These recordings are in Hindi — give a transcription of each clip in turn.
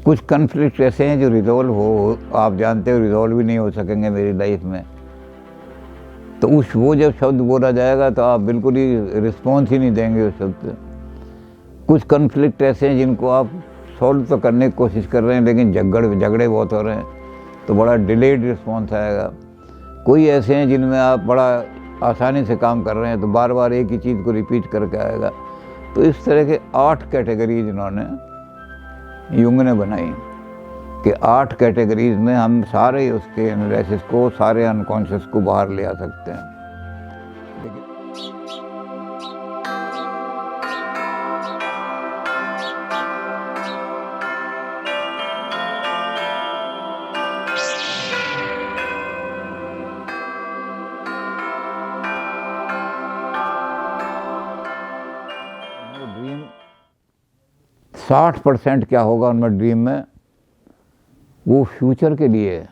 कुछ कन्फ्लिक्ट ऐसे हैं जो रिजॉल्व हो, आप जानते हो रिजॉल्व भी नहीं हो सकेंगे मेरी लाइफ में। तो वो जब शब्द बोला जाएगा तो आप बिल्कुल ही रिस्पॉन्स ही नहीं देंगे उस शब्द पे। कुछ कन्फ्लिक्ट ऐसे हैं जिनको आप सॉल्व तो करने की कोशिश कर रहे हैं लेकिन झगड़े बहुत हो रहे हैं, तो बड़ा डिलेड रिस्पॉन्स आएगा। कोई ऐसे हैं जिनमें आप बड़ा आसानी से काम कर रहे हैं तो बार बार एक ही चीज़ को रिपीट करके आएगा। तो इस तरह के 8 कैटेगरीज इन्होंने युंग ने बनाई कि 8 कैटेगरीज में हम सारे उसके एनालिसिस को, सारे अनकॉन्शियस को बाहर ले आ सकते हैं। ड्रीम 60% क्या होगा उनमें ड्रीम में, वो फ्यूचर के लिए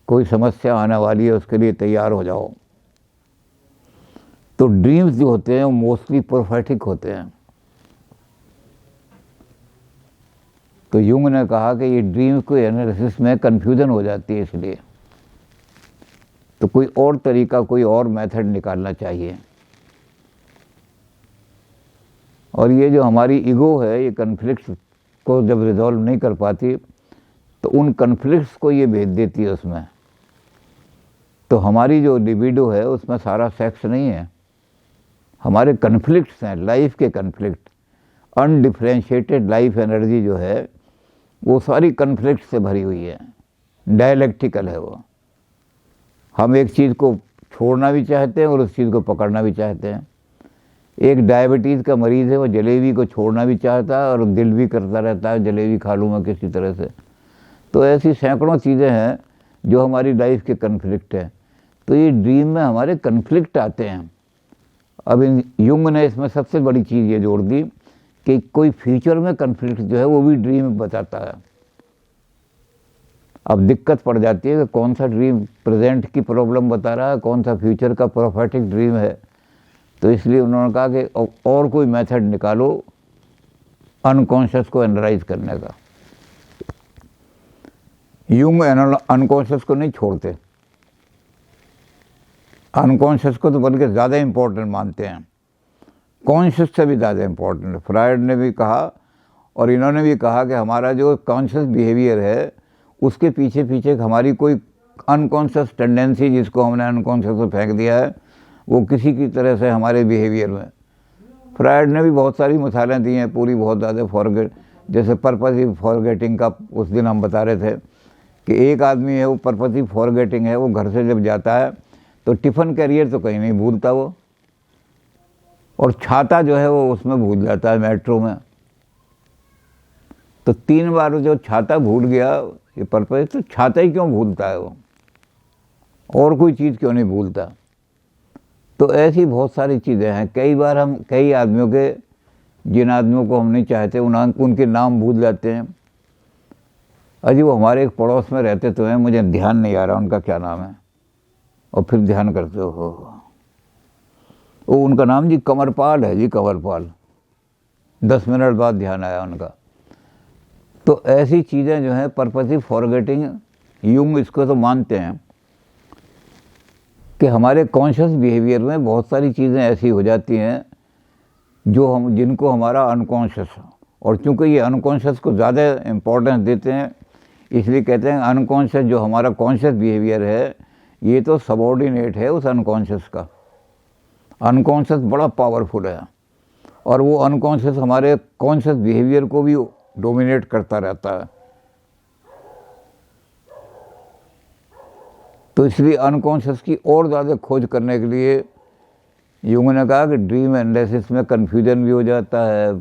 कोई समस्या आने वाली है उसके लिए तैयार हो जाओ। तो ड्रीम्स जो होते हैं वो मोस्टली प्रोफेटिक होते हैं। तो युंग ने कहा कि ये ड्रीम्स को एनालिसिस में कन्फ्यूजन हो जाती है, इसलिए तो कोई और तरीका, कोई और मेथड निकालना चाहिए। और ये जो हमारी ईगो है, ये कन्फ्लिक्ट्स को जब रिजॉल्व नहीं कर पाती तो उन कन्फ्लिक्ट्स को ये भेज देती है उसमें। तो हमारी जो लिबिडो है उसमें सारा सेक्स नहीं है, हमारे कन्फ्लिक्ट्स हैं, लाइफ के कन्फ्लिक्ट। अनडिफरेंशिएटेड लाइफ एनर्जी जो है वो सारी कन्फ्लिक्ट से भरी हुई है, डायलेक्टिकल है वो। हम एक चीज़ को छोड़ना भी चाहते हैं और उस चीज़ को पकड़ना भी चाहते हैं। एक डायबिटीज़ का मरीज़ है, वो जलेबी को छोड़ना भी चाहता है और दिल भी करता रहता है जलेबी खा लूँ मैं किसी तरह से। तो ऐसी सैकड़ों चीज़ें हैं जो हमारी लाइफ के कन्फ्लिक्ट है। तो ये ड्रीम में हमारे कन्फ्लिक्ट आते हैं। अब युंग ने इसमें सबसे बड़ी चीज़ ये जोड़ दी कि कोई फ्यूचर में कन्फ्लिक्ट जो है वो भी ड्रीम में बताता है। अब दिक्कत पड़ जाती है कि कौन सा ड्रीम प्रेजेंट की प्रॉब्लम बता रहा है, कौन सा फ्यूचर का प्रोफेटिक ड्रीम है। तो इसलिए उन्होंने कहा कि और कोई मेथड निकालो अनकॉन्शियस को एनालाइज करने का। युंग अनकॉन्शियस को नहीं छोड़ते, अनकॉन्शियस को तो बल्कि ज़्यादा इम्पोर्टेंट मानते हैं, कॉन्शियस से भी ज़्यादा इम्पोर्टेंट है। फ्रायड ने भी कहा और इन्होंने भी कहा कि हमारा जो कॉन्शियस बिहेवियर है उसके पीछे पीछे हमारी कोई अनकॉन्शियस टेंडेंसी, जिसको हमने अनकॉन्शियस में फेंक दिया है, वो किसी की तरह से हमारे बिहेवियर में। फ्रायड ने भी बहुत सारी मिसालें दी हैं, पूरी बहुत ज़्यादा फॉरगेट, जैसे पर्पसिव फॉरगेटिंग का उस दिन हम बता रहे थे कि एक आदमी है वो पर्पसिव फॉरगेटिंग है, वो घर से जब जाता है तो टिफ़िन कैरियर तो कहीं नहीं भूलता वो, और छाता जो है वो उसमें भूल जाता है मेट्रो में। तो 3 बार जो छाता भूल गया, ये पर्पस, तो छाता ही क्यों भूलता है वो, और कोई चीज़ क्यों नहीं भूलता। तो ऐसी बहुत सारी चीज़ें हैं। कई बार हम कई आदमियों के, जिन आदमियों को हम नहीं चाहते उनके नाम भूल जाते हैं। अजी वो हमारे एक पड़ोस में रहते तो हैं, मुझे ध्यान नहीं आ रहा उनका क्या नाम है, और फिर ध्यान करते हो वो उनका नाम जी कंवरपाल है, जी कंवरपाल। 10 मिनट बाद ध्यान आया उनका। तो ऐसी चीज़ें जो हैं पर्पसिव फॉरगेटिंग, युंग इसको तो मानते हैं कि हमारे कॉन्शियस बिहेवियर में बहुत सारी चीज़ें ऐसी हो जाती हैं जिनको हमारा अनकॉन्शियस, और चूँकि ये अनकॉन्शियस को ज़्यादा इम्पोर्टेंस देते हैं इसलिए कहते हैं अनकॉन्शियस जो हमारा कॉन्शियस बिहेवियर है ये तो सबऑर्डिनेट है उस अनकॉन्शियस का। अनकॉन्शियस बड़ा पावरफुल है और वो अनकॉन्शियस हमारे कॉन्शियस बिहेवियर को भी डोमिनेट करता रहता है। तो इसलिए अनकॉन्शियस की और ज़्यादा खोज करने के लिए युंग ने कहा कि ड्रीम एनालिसिस में कन्फ्यूजन भी हो जाता है,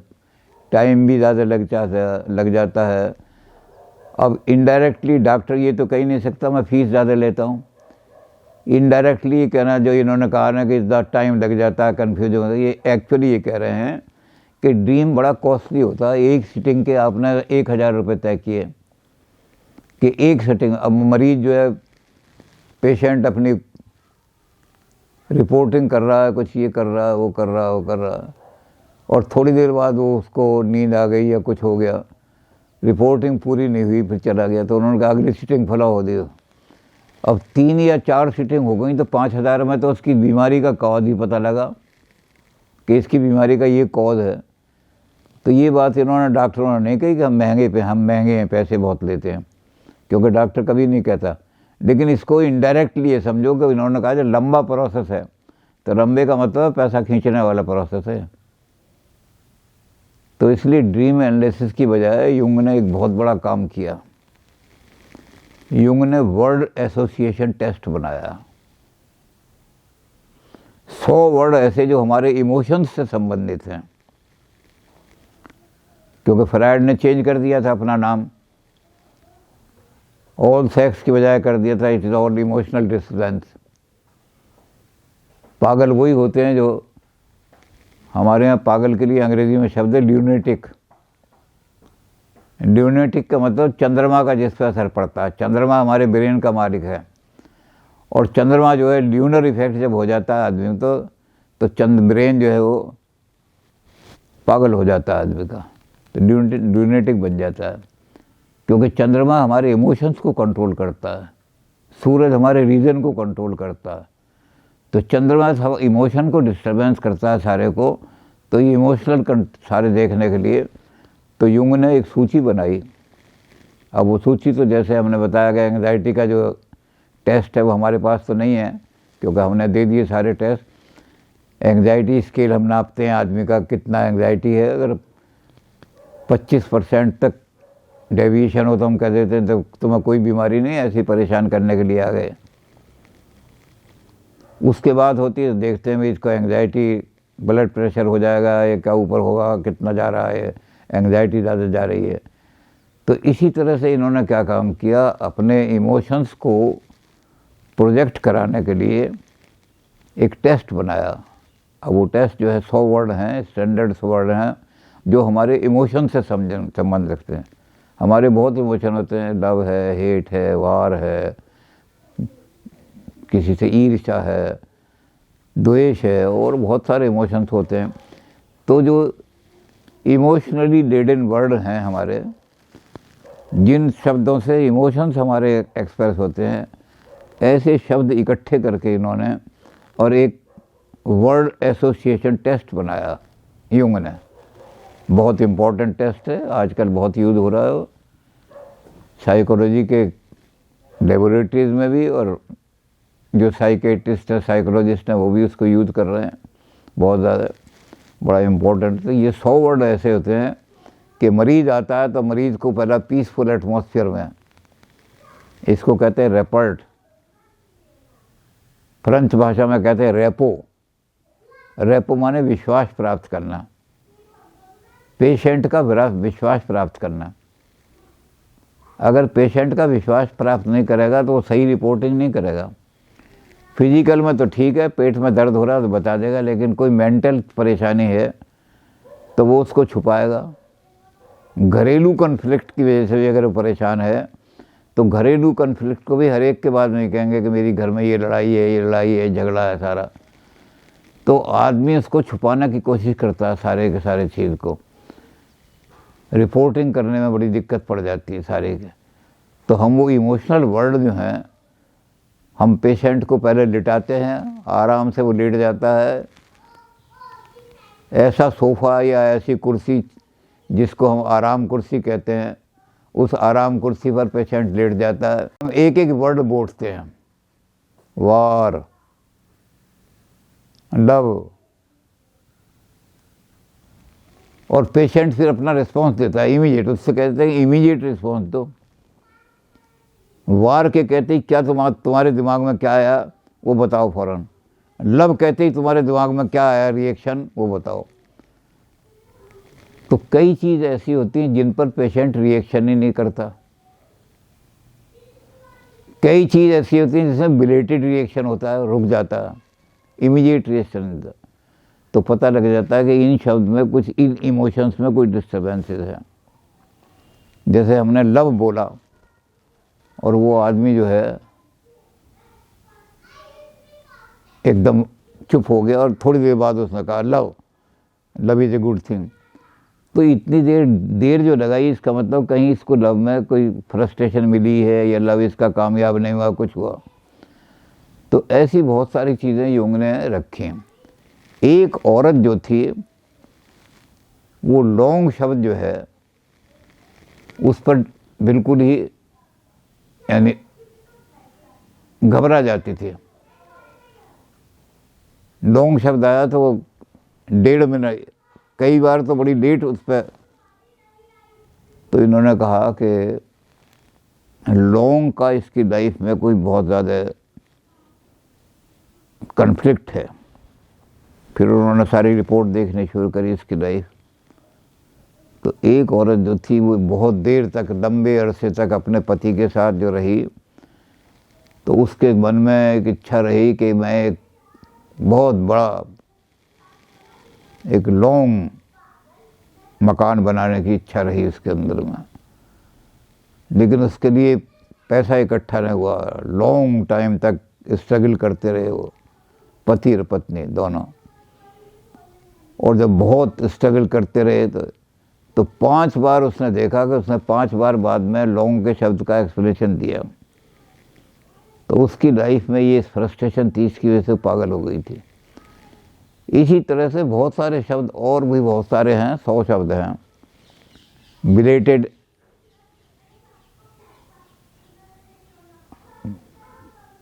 टाइम भी ज़्यादा लग जाता है। अब इनडायरेक्टली डॉक्टर ये तो कह ही नहीं सकता मैं फ़ीस ज़्यादा लेता हूँ, इनडायरेक्टली कहना जो इन्होंने कहा ना कि ज़्यादा टाइम लग जाता है, कन्फ्यूजन होता है, ये एक्चुअली ये कह रहे हैं कि ड्रीम बड़ा कॉस्टली होता है। एक सिटिंग के आपने 1000 रुपये तय किए कि एक सिटिंग। अब मरीज़ जो है, पेशेंट अपनी रिपोर्टिंग कर रहा है, कुछ ये कर रहा है, वो कर रहा है, और थोड़ी देर बाद वो उसको नींद आ गई या कुछ हो गया, रिपोर्टिंग पूरी नहीं हुई, फिर चला गया। तो उन्होंने कहा अगली सीटिंग फॉलो हो दियो। अब 3 या 4 सीटिंग हो गई तो 5,000 में तो उसकी बीमारी का कॉज ही पता लगा कि इसकी बीमारी का ये कॉज है। तो ये बात इन्होंने डॉक्टरों ने नहीं कही कि हम महंगे हैं, पैसे बहुत लेते हैं, क्योंकि डॉक्टर कभी नहीं कहता। लेकिन इसको इनडायरेक्टली ये समझो कि इन्होंने कहा जो लंबा प्रोसेस है, तो लंबे का मतलब पैसा खींचने वाला प्रोसेस है। तो इसलिए ड्रीम एनालिसिस की बजाय युंग ने एक बहुत बड़ा काम किया। युंग ने वर्ड एसोसिएशन टेस्ट बनाया। 100 वर्ड ऐसे जो हमारे इमोशंस से संबंधित हैं, क्योंकि फ्रायड ने चेंज कर दिया था अपना नाम, ऑल सेक्स की बजाय कर दिया था it is all emotional disturbance. पागल वही होते हैं जो, हमारे यहाँ पागल के लिए अंग्रेजी में शब्द है ल्यूनेटिक। ल्यूनेटिक का मतलब चंद्रमा का जिस पर असर पड़ता है। चंद्रमा हमारे ब्रेन का मालिक है, और चंद्रमा जो है ल्यूनर इफेक्ट जब हो जाता है आदमी तो ब्रेन जो है वो पागल हो जाता है आदमी का, तो ल्यूनेटिक बन जाता है। क्योंकि चंद्रमा हमारे इमोशंस को कंट्रोल करता है, सूरज हमारे रीजन को कंट्रोल करता है। तो चंद्रमा इमोशन को डिस्टर्बेंस करता है सारे को। तो ये इमोशनल सारे देखने के लिए तो युंग ने एक सूची बनाई। अब वो सूची तो जैसे हमने बताया गया, एंग्जाइटी का जो टेस्ट है वो हमारे पास तो नहीं है, क्योंकि हमने दे दिए सारे टेस्ट। एंग्जाइटी स्केल हम नापते हैं आदमी का कितना एंग्जाइटी है। अगर 25% तक डेविएशन हो तो हम कह देते हैं तो तुम्हें कोई बीमारी नहीं है, ऐसी परेशान करने के लिए आ गए। उसके बाद होती है तो देखते हैं भी इसको एंग्जाइटी, ब्लड प्रेशर हो जाएगा, ये क्या ऊपर होगा, कितना जा रहा है, एंग्जाइटी ज़्यादा जा रही है। तो इसी तरह से इन्होंने क्या काम किया, अपने इमोशंस को प्रोजेक्ट कराने के लिए एक टेस्ट बनाया। अब वो टेस्ट जो है 100 वर्ड हैं, स्टैंडर्ड वर्ड हैं, जो हमारे इमोशन से संबंध रखते हैं। हमारे बहुत इमोशन होते हैं, लव है, हेट है, वार है, किसी से ईर्ष्या है, द्वेष है, और बहुत सारे इमोशंस होते हैं। तो जो इमोशनली लेडन वर्ड हैं हमारे, जिन शब्दों से इमोशंस हमारे एक्सप्रेस होते हैं, ऐसे शब्द इकट्ठे करके इन्होंने और एक वर्ड एसोसिएशन टेस्ट बनाया युंग ने। बहुत इम्पोर्टेंट टेस्ट है, आजकल बहुत यूज़ हो रहा है साइकोलॉजी के लेबोरेटरीज में भी, और जो साइकेट्रिस्ट है, साइकोलॉजिस्ट हैं, वो भी उसको यूज़ कर रहे हैं बहुत ज़्यादा। बड़ा इम्पोर्टेंट। तो ये 100 वर्ड ऐसे होते हैं कि मरीज़ आता है तो मरीज़ को पहला पीसफुल एटमॉस्फेयर में, इसको कहते हैं रेपर्ट, फ्रेंच भाषा में कहते हैं रेपो। रेपो माने विश्वास प्राप्त करना, पेशेंट का विश्वास प्राप्त करना। अगर पेशेंट का विश्वास प्राप्त नहीं करेगा तो वो सही रिपोर्टिंग नहीं करेगा। फिजिकल में तो ठीक है, पेट में दर्द हो रहा है तो बता देगा, लेकिन कोई मेंटल परेशानी है तो वो उसको छुपाएगा। घरेलू कन्फ्लिक्ट की वजह से भी अगर वो परेशान है तो घरेलू कन्फ्लिक्ट को भी हर एक के बाद नहीं कहेंगे कि मेरी घर में ये लड़ाई है, ये लड़ाई है, झगड़ा है सारा। तो आदमी उसको छुपाने की कोशिश करता है सारे के सारे चीज़ को। रिपोर्टिंग करने में बड़ी दिक्कत पड़ जाती है सारे के। तो हम वो इमोशनल वर्ड जो हैं, हम पेशेंट को पहले लिटाते हैं, आराम से वो लेट जाता है। ऐसा सोफ़ा या ऐसी कुर्सी जिसको हम आराम कुर्सी कहते हैं, उस आराम कुर्सी पर पेशेंट लेट जाता है। हम एक एक वर्ड बोलते हैं, वार, लव, और पेशेंट फिर अपना रिस्पॉन्स देता है इमीडिएट। उससे कहते हैं इमीडिएट रिस्पॉन्स दो। वार के कहते ही क्या तुम्हारे दिमाग में क्या आया वो बताओ फ़ौरन। लव कहते ही तुम्हारे दिमाग में क्या आया रिएक्शन वो बताओ। तो कई चीज़ ऐसी होती हैं जिन पर पेशेंट रिएक्शन ही नहीं करता। कई चीज़ ऐसी होती हैं जिसमें बिलेटेड रिएक्शन होता है, रुक जाता है, इमीडिएट रिएक्शन होता है। तो पता लग जाता है कि इन शब्द में कुछ, इन इमोशंस में कुछ डिस्टर्बेंसेस हैं। जैसे हमने लव बोला और वो आदमी जो है एकदम चुप हो गया, और थोड़ी देर बाद उसने कहा love is a good thing. तो इतनी देर देर जो लगाई, इसका मतलब कहीं इसको लव में कोई फ्रस्ट्रेशन मिली है या लव इसका कामयाब नहीं हुआ, कुछ हुआ। तो ऐसी बहुत सारी चीज़ें युंग ने रखी। एक औरत जो थी वो लॉन्ग शब्द जो है उस पर बिल्कुल ही यानी घबरा जाती थी। लॉन्ग शब्द आया तो वो 1.5 मिनट, कई बार तो बड़ी लेट उस पर। तो इन्होंने कहा कि लॉन्ग का इसकी लाइफ में कोई बहुत ज़्यादा कन्फ्लिक्ट है। फिर उन्होंने सारी रिपोर्ट देखनी शुरू करी इसकी लाइफ। तो एक औरत जो थी वो बहुत देर तक, लंबे अरसे तक अपने पति के साथ जो रही, तो उसके मन में एक इच्छा रही कि मैं एक बहुत बड़ा एक लॉन्ग मकान बनाने की इच्छा रही उसके अंदर में। लेकिन उसके लिए पैसा इकट्ठा नहीं हुआ। लॉन्ग टाइम तक स्ट्रगल करते रहे वो, पति और पत्नी दोनों। और जब बहुत स्ट्रगल करते रहे तो 5 बार उसने देखा कि उसने 5 बार बाद में लॉन्ग के शब्द का एक्सप्लेनेशन दिया। तो उसकी लाइफ में ये फ्रस्ट्रेशन थी, इसकी वजह से पागल हो गई थी। इसी तरह से बहुत सारे शब्द और भी बहुत सारे हैं, 100 शब्द हैं। बिलेटेड,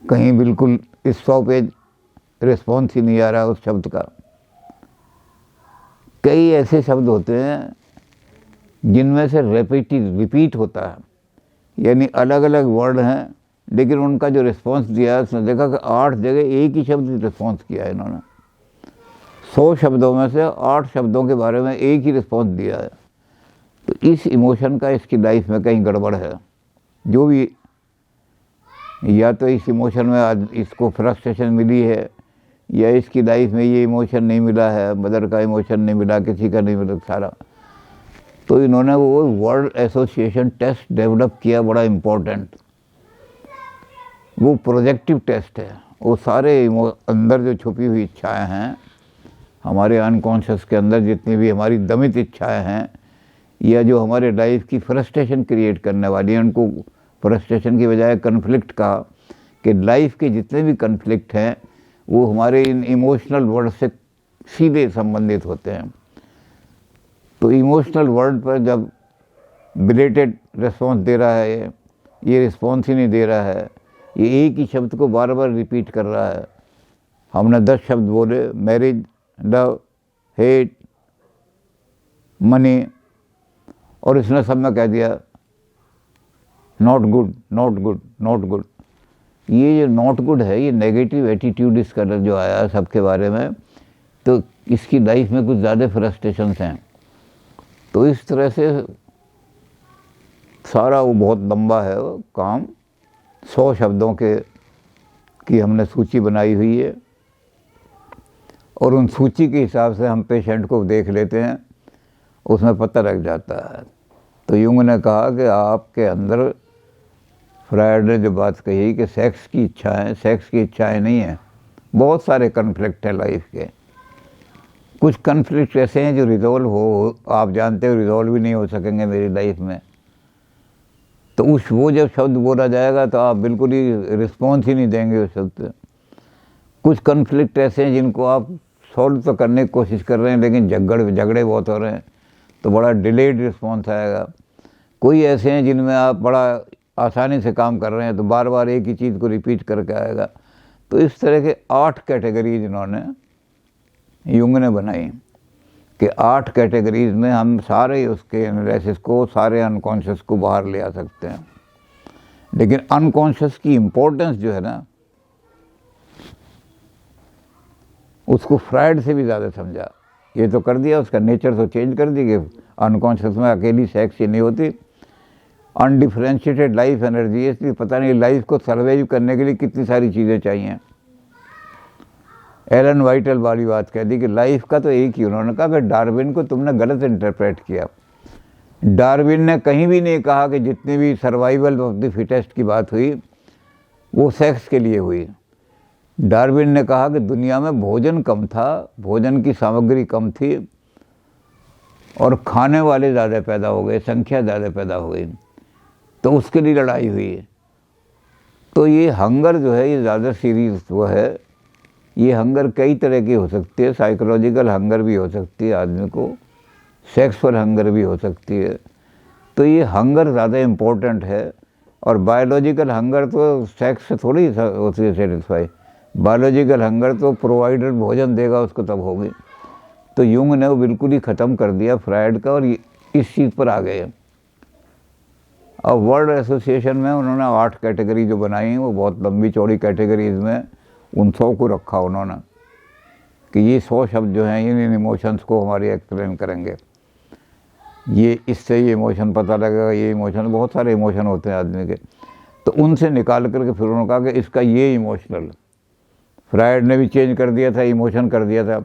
कहीं बिल्कुल इस 100 पेज रिस्पॉन्स ही नहीं आ रहा उस शब्द का। कई ऐसे शब्द होते हैं जिनमें से रिपीट होता है, यानी अलग अलग वर्ड हैं, लेकिन उनका जो रिस्पॉन्स दिया है उसने देखा कि 8 जगह एक ही शब्द रिस्पॉन्स किया है इन्होंने। 100 शब्दों में से 8 शब्दों के बारे में एक ही रिस्पॉन्स दिया है। तो इस इमोशन का इसकी लाइफ में कहीं गड़बड़ है। जो भी, या तो इस इमोशन में आज इसको फ्रस्ट्रेशन मिली है, या इसकी लाइफ में ये इमोशन नहीं मिला है, मदर का इमोशन नहीं मिला, किसी का नहीं मिला सारा। तो इन्होंने वो वर्ड एसोसिएशन टेस्ट डेवलप किया, बड़ा इम्पोर्टेंट। वो प्रोजेक्टिव टेस्ट है। वो सारे अंदर जो छुपी हुई इच्छाएं हैं हमारे अनकॉन्शियस के अंदर, जितनी भी हमारी दमित इच्छाएं हैं या जो हमारे लाइफ की फ्रस्ट्रेशन क्रिएट करने वाली हैं, उनको फ्रस्ट्रेशन की बजाय कन्फ्लिक्ट कहा कि लाइफ के जितने भी कन्फ्लिक्ट हैं वो हमारे इन इमोशनल वर्ड से सीधे संबंधित होते हैं। तो इमोशनल वर्ड पर जब बिलेटेड रिस्पॉन्स दे रहा है, ये रिस्पॉन्स ही नहीं दे रहा है, ये एक ही शब्द को बार बार रिपीट कर रहा है। हमने 10 शब्द बोले, मैरिज, लव, हेट, मनी, और इसने सब में कह दिया not good, not good, not good. ये जो नॉट गुड है, ये नेगेटिव एटीट्यूड इसका जो आया सबके बारे में, तो इसकी लाइफ में कुछ ज़्यादा फ्रस्ट्रेशंस हैं। तो इस तरह से सारा वो बहुत लंबा है वो काम। 100 शब्दों की हमने सूची बनाई हुई है, और उन सूची के हिसाब से हम पेशेंट को देख लेते हैं, उसमें पता लग जाता है। तो युंग ने कहा कि आपके अंदर, फ्रायड ने जो बात कही कि सेक्स की इच्छाएं नहीं हैं, बहुत सारे कन्फ्लिक्ट हैं लाइफ के। कुछ कन्फ्लिक्ट ऐसे हैं जो रिजॉल्व हो, आप जानते हो रिजॉल्व भी नहीं हो सकेंगे मेरी लाइफ में। तो वो जब शब्द बोला जाएगा तो आप बिल्कुल ही रिस्पॉन्स ही नहीं देंगे उस शब्द पे। कुछ कन्फ्लिक्ट ऐसे हैं जिनको आप सॉल्व तो करने की कोशिश कर रहे हैं, लेकिन झगड़े बहुत हो रहे हैं, तो बड़ा डिलेड रिस्पॉन्स आएगा। कोई ऐसे हैं जिनमें आप बड़ा आसानी से काम कर रहे हैं, तो बार बार एक ही चीज़ को रिपीट करके आएगा। तो इस तरह के 8 कैटेगरीज इन्होंने, युंग ने बनाई कि 8 कैटेगरीज में हम सारे उसके एनालिसिस को, सारे अनकॉन्शियस को बाहर ले आ सकते हैं। लेकिन अनकॉन्शियस की इम्पोर्टेंस जो है ना, उसको फ्रायड से भी ज़्यादा समझा। ये तो कर दिया, उसका नेचर तो चेंज कर दी कि अनकॉन्शियस में अकेली सेक्स ही नहीं होती, अनडिफरेंशिएटेड लाइफ एनर्जी है। इसलिए पता नहीं लाइफ को सर्वाइव करने के लिए कितनी सारी चीज़ें चाहिए। एलन वाइटल वाली बात कह दी कि लाइफ का तो एक ही। उन्होंने कहा कि डार्विन को तुमने गलत इंटरप्रेट किया। डार्विन ने कहीं भी नहीं कहा कि जितनी भी सर्वाइवल ऑफ द फिटेस्ट की बात हुई वो सेक्स के लिए हुई। डार्विन ने कहा कि दुनिया में भोजन कम था, भोजन की सामग्री कम थी, और खाने वाले ज़्यादा पैदा हो गए, संख्या ज़्यादा पैदा हो गई, तो उसके लिए लड़ाई हुई। तो ये हंगर जो है ये ज़्यादा सीरियस वो है। ये हंगर कई तरह की हो सकती है, साइकोलॉजिकल हंगर भी हो सकती है आदमी को, सेक्सुअल हंगर भी हो सकती है। तो ये हंगर ज़्यादा इम्पोर्टेंट है। और बायोलॉजिकल हंगर तो सेक्स से थोड़ी होती है सेटिस्फाई। बायोलॉजिकल हंगर तो प्रोवाइडर भोजन देगा उसको तब होगी। तो यूंग ने वो बिल्कुल ही ख़त्म कर दिया फ्रायड का, और इस चीज़ पर आ गए। अब वर्ल्ड एसोसिएशन में उन्होंने 8 कैटेगरी जो बनाई हैं, वो बहुत लंबी चौड़ी कैटेगरीज में उन 100 को रखा उन्होंने, कि ये 100 शब्द जो हैं इन इमोशंस को हमारी एक्सप्लेन करेंगे। ये इससे ये इमोशन पता लगेगा, ये इमोशन, बहुत सारे इमोशन होते हैं आदमी के, तो उनसे निकाल करके फिर उन्होंने कहा कि इसका ये इमोशनल, फ्रायड ने भी चेंज कर दिया था, इमोशन कर दिया था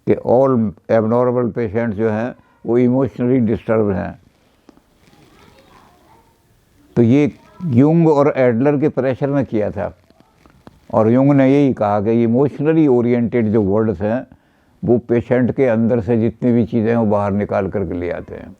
कि ऑल एबनॉर्मल पेशेंट्स जो हैं वो इमोशनली डिस्टर्ब हैं। तो ये यूंग और एडलर के प्रेशर में किया था, और यूंग ने यही कहा कि इमोशनली ओरिएंटेड जो वर्ड्स हैं वो पेशेंट के अंदर से जितनी भी चीज़ें हैं वो बाहर निकाल करके ले आते हैं।